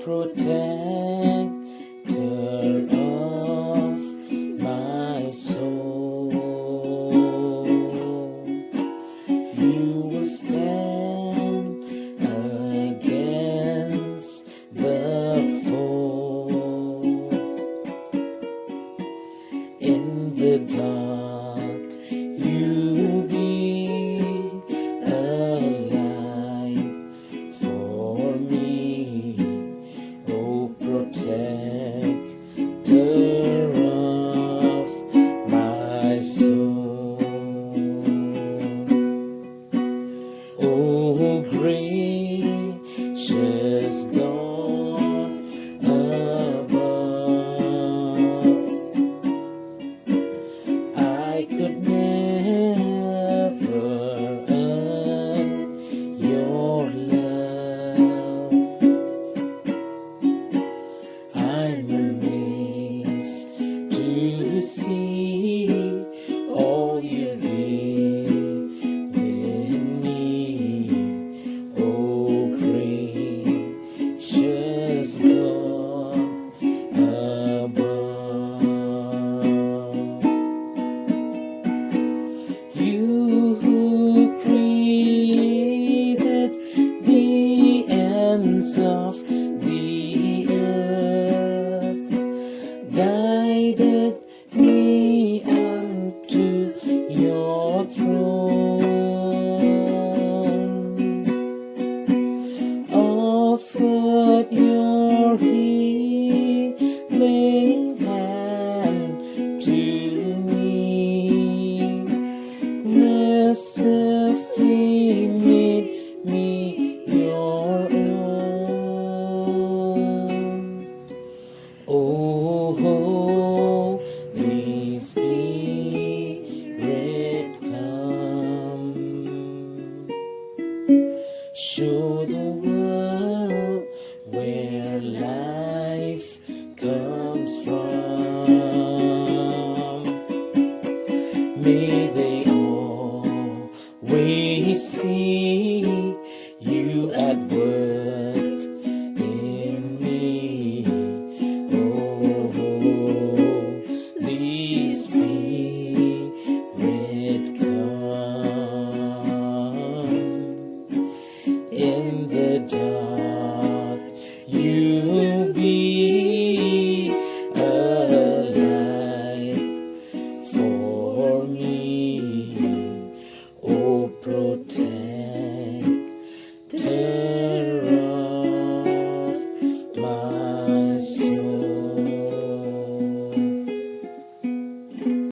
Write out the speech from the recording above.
protector of my soul. You will stand against the foe. In the dark, you'll be a light for me, oh protector of my soul. Oh gracious God above, I could never earn your love. I'm amazed to see all you've given me, oh gracious God above. You who created the ends of the earth, guided me unto your throne, offered your healing hand to me, mercifully made me your own. Oh, Holy Spirit, come, show the world where life comes from. May they always see you at work